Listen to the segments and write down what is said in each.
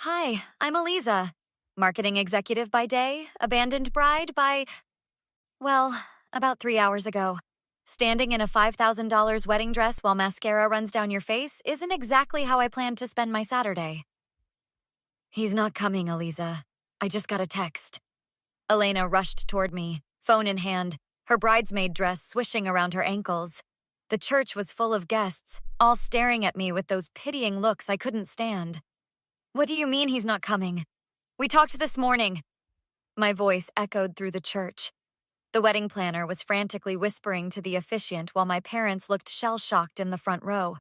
Hi, I'm Eliza. Marketing executive by day, abandoned bride by, well, about 3 hours ago. Standing in a $5,000 wedding dress while mascara runs down your face isn't exactly how I planned to spend my Saturday. He's not coming, Eliza. I just got a text. Elena rushed toward me, phone in hand, her bridesmaid dress swishing around her ankles. The church was full of guests, all staring at me with those pitying looks I couldn't stand. What do you mean he's not coming? We talked this morning. My voice echoed through the church. The wedding planner was frantically whispering to the officiant while my parents looked shell-shocked in the front row.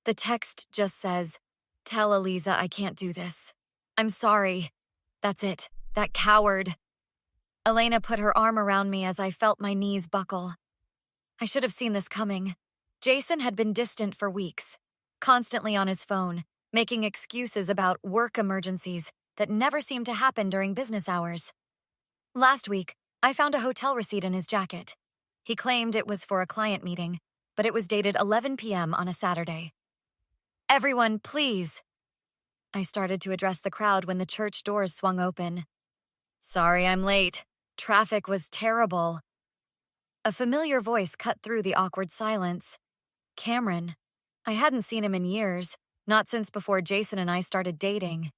The text just says, "Tell Eliza I can't do this. I'm sorry." That's it. That coward. Elena put her arm around me as I felt my knees buckle. I should have seen this coming. Jason had been distant for weeks, constantly on his phone, making excuses about work emergencies that never seemed to happen during business hours. Last week, I found a hotel receipt in his jacket. He claimed it was for a client meeting, but it was dated 11 p.m. on a Saturday. "Everyone, please." I started to address the crowd when the church doors swung open. "Sorry I'm late. Traffic was terrible." A familiar voice cut through the awkward silence. Cameron. I hadn't seen him in years, not since before Jason and I started dating.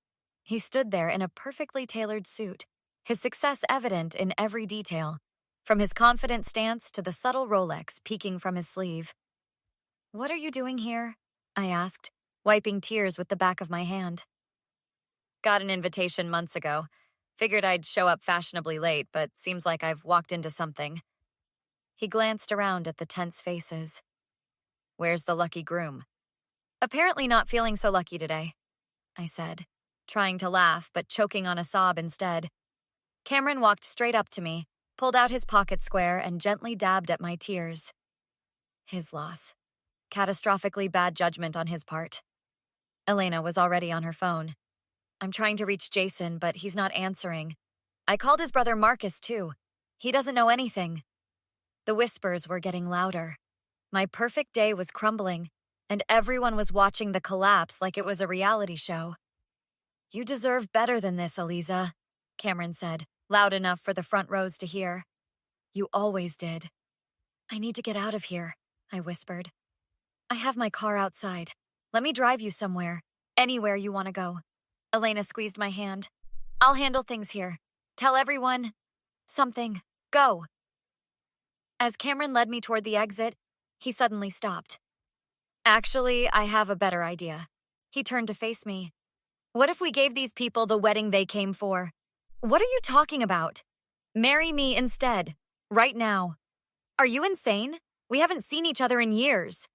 He stood there in a perfectly tailored suit, his success evident in every detail, from his confident stance to the subtle Rolex peeking from his sleeve. "What are you doing here?" I asked, wiping tears with the back of my hand. "Got an invitation months ago. Figured I'd show up fashionably late, but seems like I've walked into something." He glanced around at the tense faces. "Where's the lucky groom?" "Apparently not feeling so lucky today," I said, trying to laugh but choking on a sob instead. Cameron walked straight up to me, pulled out his pocket square, and gently dabbed at my tears. His loss. Catastrophically bad judgment on his part. Elena was already on her phone. "I'm trying to reach Jason, but he's not answering. I called his brother Marcus, too. He doesn't know anything." The whispers were getting louder. My perfect day was crumbling, and everyone was watching the collapse like it was a reality show. "You deserve better than this, Eliza," Cameron said, loud enough for the front rows to hear. "You always did." "I need to get out of here," I whispered. "I have my car outside. Let me drive you somewhere. Anywhere you want to go." Elena squeezed my hand. "I'll handle things here. Tell everyone something. Go." As Cameron led me toward the exit, he suddenly stopped. "Actually, I have a better idea." He turned to face me. "What if we gave these people the wedding they came for?" "What are you talking about?" "Marry me instead. Right now." "Are you insane? We haven't seen each other in years."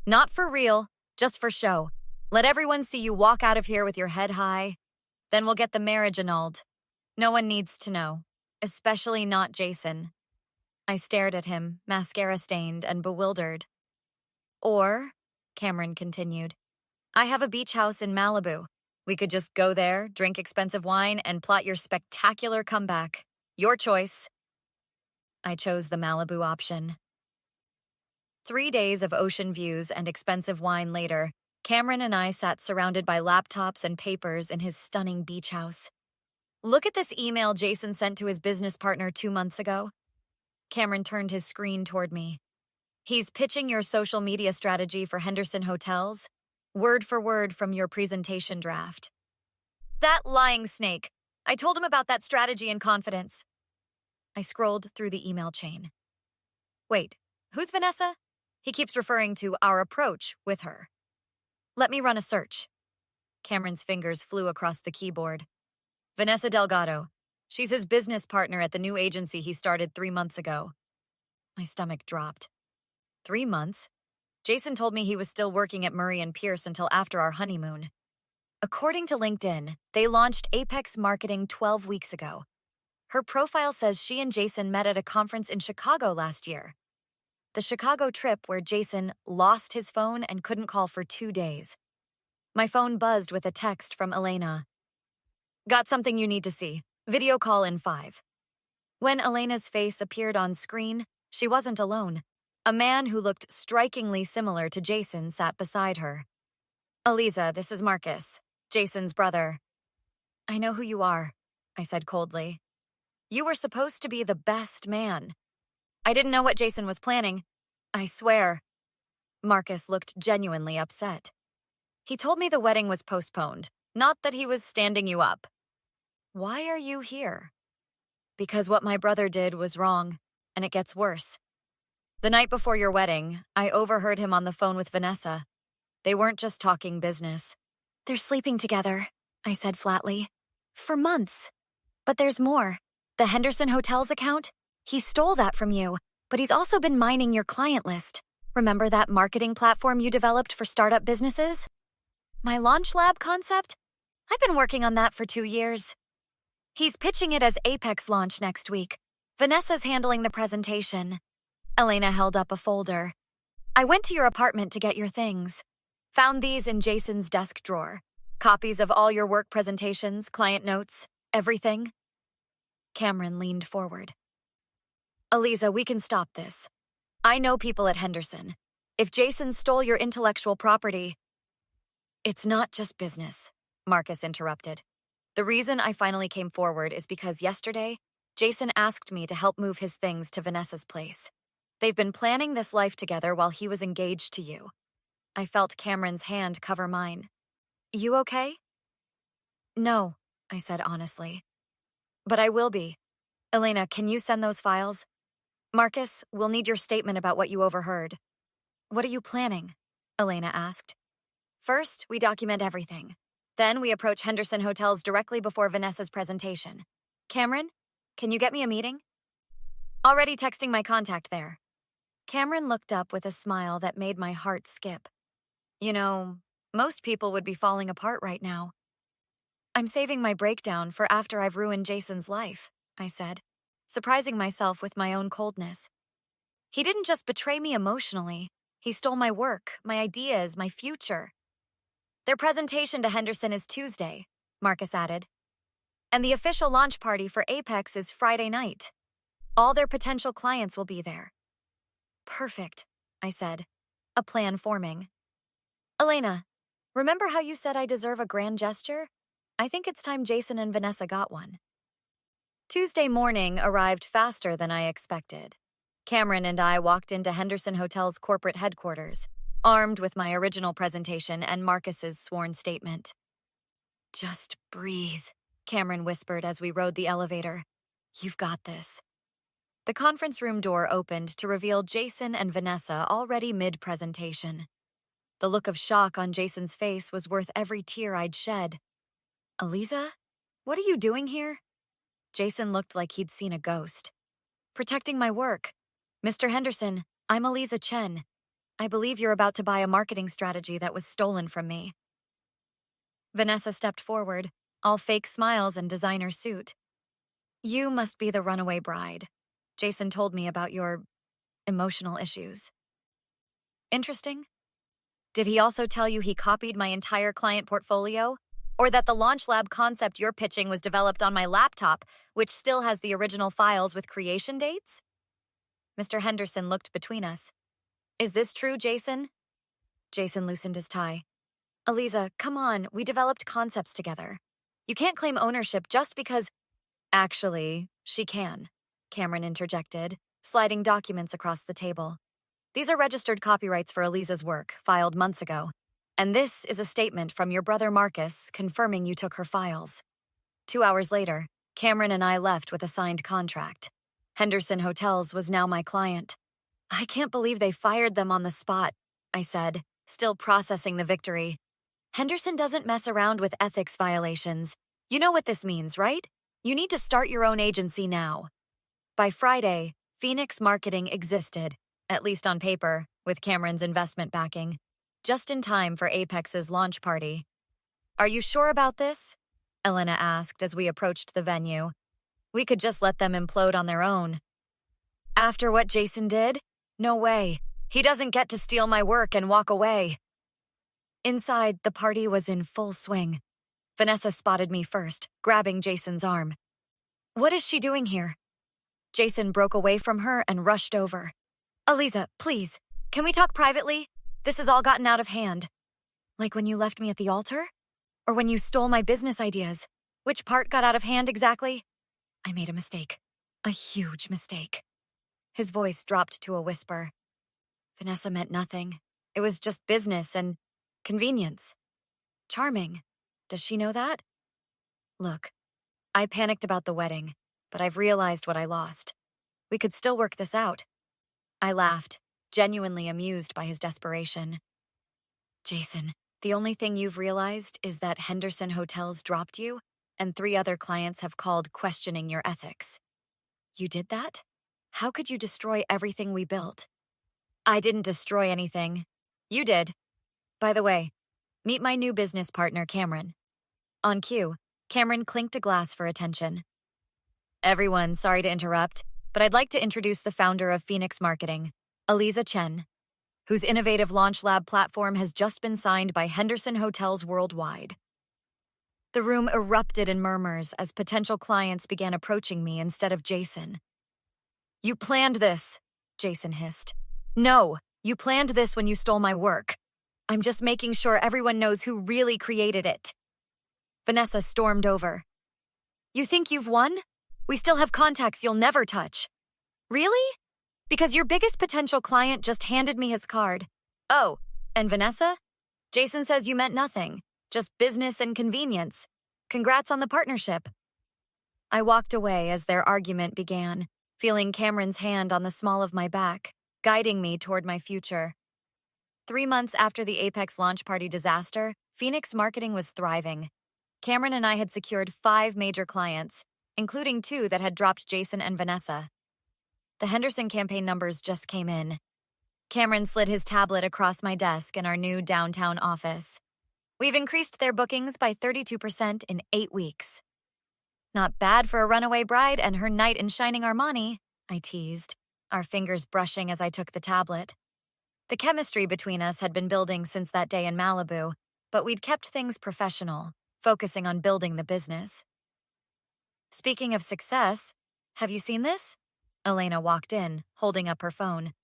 "Not for real, just for show. Let everyone see you walk out of here with your head high. Then we'll get the marriage annulled. No one needs to know, especially not Jason." I stared at him, mascara-stained and bewildered. "Or," Cameron continued, "I have a beach house in Malibu. We could just go there, drink expensive wine, and plot your spectacular comeback. Your choice." I chose the Malibu option. 3 days of ocean views and expensive wine later, Cameron and I sat surrounded by laptops and papers in his stunning beach house. "Look at this email Jason sent to his business partner 2 months ago." Cameron turned his screen toward me. "He's pitching your social media strategy for Henderson Hotels, word for word from your presentation draft." "That lying snake. I told him about that strategy in confidence." I scrolled through the email chain. "Wait, who's Vanessa?" He keeps referring to our approach with her. "Let me run a search." Cameron's fingers flew across the keyboard. "Vanessa Delgado. She's his business partner at the new agency he started 3 months ago." My stomach dropped. 3 months? Jason told me he was still working at Murray and Pierce until after our honeymoon. According to LinkedIn, they launched Apex Marketing 12 weeks ago. Her profile says she and Jason met at a conference in Chicago last year. The Chicago trip where Jason lost his phone and couldn't call for 2 days. My phone buzzed with a text from Elena. "Got something you need to see. Video call in 5. When Elena's face appeared on screen, she wasn't alone. A man who looked strikingly similar to Jason sat beside her. "Eliza, this is Marcus." Jason's brother. I know who you are, I said coldly. You were supposed to be the best man. I didn't know what Jason was planning. I swear. Marcus looked genuinely upset. He told me the wedding was postponed, not that he was standing you up. Why are you here? Because what my brother did was wrong, and it gets worse. The night before your wedding, I overheard him on the phone with Vanessa. They weren't just talking business. They're sleeping together, I said flatly. For months. But there's more. The Henderson Hotels account? He stole that from you, but he's also been mining your client list. Remember that marketing platform you developed for startup businesses? My Launch Lab concept? I've been working on that for 2 years. He's pitching it as Apex launch next week. Vanessa's handling the presentation. Elena held up a folder. I went to your apartment to get your things. Found these in Jason's desk drawer. Copies of all your work presentations, client notes, everything. Cameron leaned forward. Eliza, we can stop this. I know people at Henderson. If Jason stole your intellectual property... It's not just business, Marcus interrupted. The reason I finally came forward is because yesterday, Jason asked me to help move his things to Vanessa's place. They've been planning this life together while he was engaged to you. I felt Cameron's hand cover mine. You okay? No, I said honestly. But I will be. Elena, can you send those files? Marcus, we'll need your statement about what you overheard. What are you planning? Elena asked. First, we document everything. Then we approach Henderson Hotels directly before Vanessa's presentation. Cameron, can you get me a meeting? Already texting my contact there. Cameron looked up with a smile that made my heart skip. You know, most people would be falling apart right now. I'm saving my breakdown for after I've ruined Jason's life, I said, surprising myself with my own coldness. He didn't just betray me emotionally. He stole my work, my ideas, my future. Their presentation to Henderson is Tuesday, Marcus added. And the official launch party for Apex is Friday night. All their potential clients will be there. Perfect, I said, a plan forming. Elena, remember how you said I deserve a grand gesture? I think it's time Jason and Vanessa got one. Tuesday morning arrived faster than I expected. Cameron and I walked into Henderson Hotel's corporate headquarters, armed with my original presentation and Marcus's sworn statement. Just breathe, Cameron whispered as we rode the elevator. You've got this. The conference room door opened to reveal Jason and Vanessa already mid-presentation. The look of shock on Jason's face was worth every tear I'd shed. Eliza, what are you doing here? Jason looked like he'd seen a ghost. Protecting my work. Mr. Henderson, I'm Eliza Chen. I believe you're about to buy a marketing strategy that was stolen from me. Vanessa stepped forward, all fake smiles and designer suit. You must be the runaway bride. Jason told me about your emotional issues. Interesting. Did he also tell you he copied my entire client portfolio? Or that the Launch Lab concept you're pitching was developed on my laptop, which still has the original files with creation dates? Mr. Henderson looked between us. Is this true, Jason? Jason loosened his tie. Eliza, come on, we developed concepts together. You can't claim ownership just because... Actually, she can, Cameron interjected, sliding documents across the table. These are registered copyrights for Eliza's work, filed months ago. And this is a statement from your brother Marcus confirming you took her files. 2 hours later, Cameron and I left with a signed contract. Henderson Hotels was now my client. I can't believe they fired them on the spot, I said, still processing the victory. Henderson doesn't mess around with ethics violations. You know what this means, right? You need to start your own agency now. By Friday, Phoenix Marketing existed, at least on paper, with Cameron's investment backing. Just in time for Apex's launch party. Are you sure about this? Elena asked as we approached the venue. We could just let them implode on their own. After what Jason did? No way. He doesn't get to steal my work and walk away. Inside, the party was in full swing. Vanessa spotted me first, grabbing Jason's arm. What is she doing here? Jason broke away from her and rushed over. Eliza, please, can we talk privately? This has all gotten out of hand. Like when you left me at the altar? Or when you stole my business ideas? Which part got out of hand exactly? I made a mistake. A huge mistake. His voice dropped to a whisper. Vanessa meant nothing. It was just business and convenience. Charming. Does she know that? Look, I panicked about the wedding, but I've realized what I lost. We could still work this out. I laughed, genuinely amused by his desperation. Jason, the only thing you've realized is that Henderson Hotels dropped you, and 3 other clients have called questioning your ethics. You did that? How could you destroy everything we built? I didn't destroy anything. You did. By the way, meet my new business partner, Cameron. On cue, Cameron clinked a glass for attention. Everyone, sorry to interrupt, but I'd like to introduce the founder of Phoenix Marketing, Aliza Chen, whose innovative Launch Lab platform has just been signed by Henderson Hotels worldwide. The room erupted in murmurs as potential clients began approaching me instead of Jason. You planned this, Jason hissed. No, you planned this when you stole my work. I'm just making sure everyone knows who really created it. Vanessa stormed over. You think you've won? We still have contacts you'll never touch. Really? Because your biggest potential client just handed me his card. Oh, and Vanessa? Jason says you meant nothing, just business and convenience. Congrats on the partnership. I walked away as their argument began, feeling Cameron's hand on the small of my back, guiding me toward my future. 3 months after the Apex launch party disaster, Phoenix Marketing was thriving. Cameron and I had secured 5 major clients, including 2 that had dropped Jason and Vanessa. The Henderson campaign numbers just came in. Cameron slid his tablet across my desk in our new downtown office. We've increased their bookings by 32% in 8 weeks. Not bad for a runaway bride and her knight in shining Armani, I teased, our fingers brushing as I took the tablet. The chemistry between us had been building since that day in Malibu, but we'd kept things professional, focusing on building the business. Speaking of success, have you seen this? Elena walked in, holding up her phone.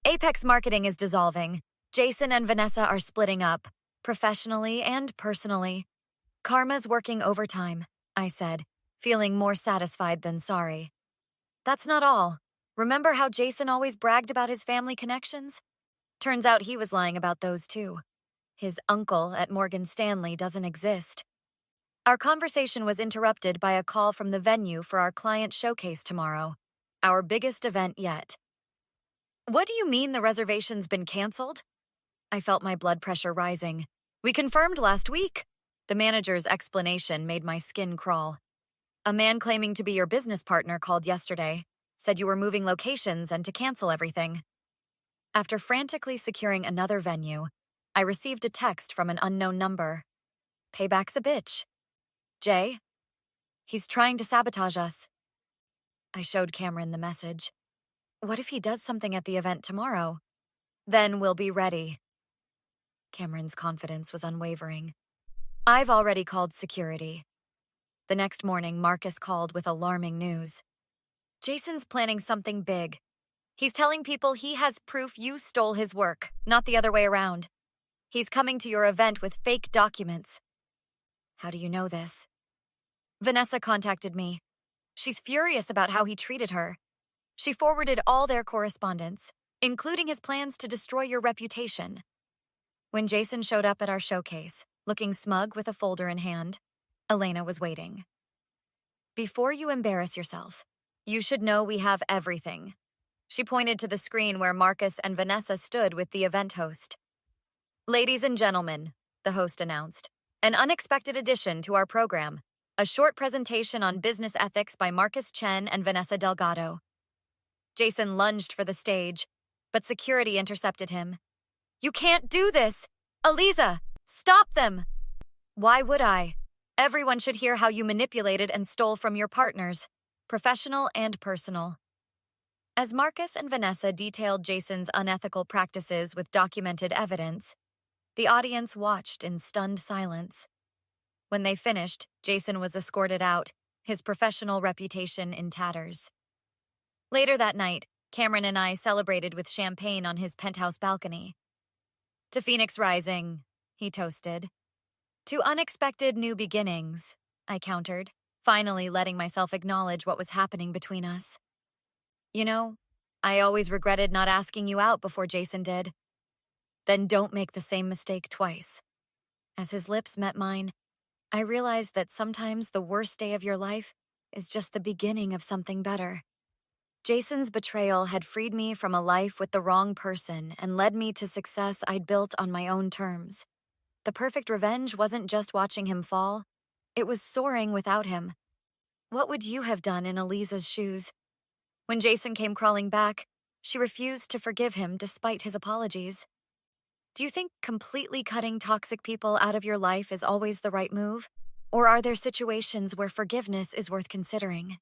Apex Marketing is dissolving. Jason and Vanessa are splitting up, professionally and personally. Karma's working overtime, I said, feeling more satisfied than sorry. That's not all. Remember how Jason always bragged about his family connections? Turns out he was lying about those too. His uncle at Morgan Stanley doesn't exist. Our conversation was interrupted by a call from the venue for our client showcase tomorrow, our biggest event yet. What do you mean the reservation's been canceled? I felt my blood pressure rising. We confirmed last week. The manager's explanation made my skin crawl. A man claiming to be your business partner called yesterday, said you were moving locations and to cancel everything. After frantically securing another venue, I received a text from an unknown number. Payback's a bitch. Jay? He's trying to sabotage us. I showed Cameron the message. What if he does something at the event tomorrow? Then we'll be ready. Cameron's confidence was unwavering. I've already called security. The next morning, Marcus called with alarming news. Jason's planning something big. He's telling people he has proof you stole his work, not the other way around. He's coming to your event with fake documents. How do you know this? Vanessa contacted me. She's furious about how he treated her. She forwarded all their correspondence, including his plans to destroy your reputation. When Jason showed up at our showcase, looking smug with a folder in hand, Elena was waiting. Before you embarrass yourself, you should know we have everything. She pointed to the screen where Marcus and Vanessa stood with the event host. Ladies and gentlemen, the host announced, an unexpected addition to our program, a short presentation on business ethics by Marcus Chen and Vanessa Delgado. Jason lunged for the stage, but security intercepted him. You can't do this! Aliza, stop them! Why would I? Everyone should hear how you manipulated and stole from your partners, professional and personal. As Marcus and Vanessa detailed Jason's unethical practices with documented evidence, the audience watched in stunned silence. When they finished, Jason was escorted out, his professional reputation in tatters. Later that night, Cameron and I celebrated with champagne on his penthouse balcony. To Phoenix Rising, he toasted. To unexpected new beginnings, I countered, finally letting myself acknowledge what was happening between us. You know, I always regretted not asking you out before Jason did. Then don't make the same mistake twice. As his lips met mine, I realized that sometimes the worst day of your life is just the beginning of something better. Jason's betrayal had freed me from a life with the wrong person and led me to success I'd built on my own terms. The perfect revenge wasn't just watching him fall, it was soaring without him. What would you have done in Eliza's shoes? When Jason came crawling back, she refused to forgive him despite his apologies. Do you think completely cutting toxic people out of your life is always the right move? Or are there situations where forgiveness is worth considering?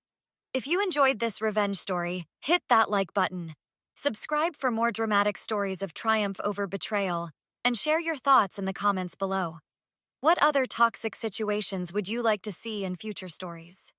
If you enjoyed this revenge story, hit that like button. Subscribe for more dramatic stories of triumph over betrayal, and share your thoughts in the comments below. What other toxic situations would you like to see in future stories?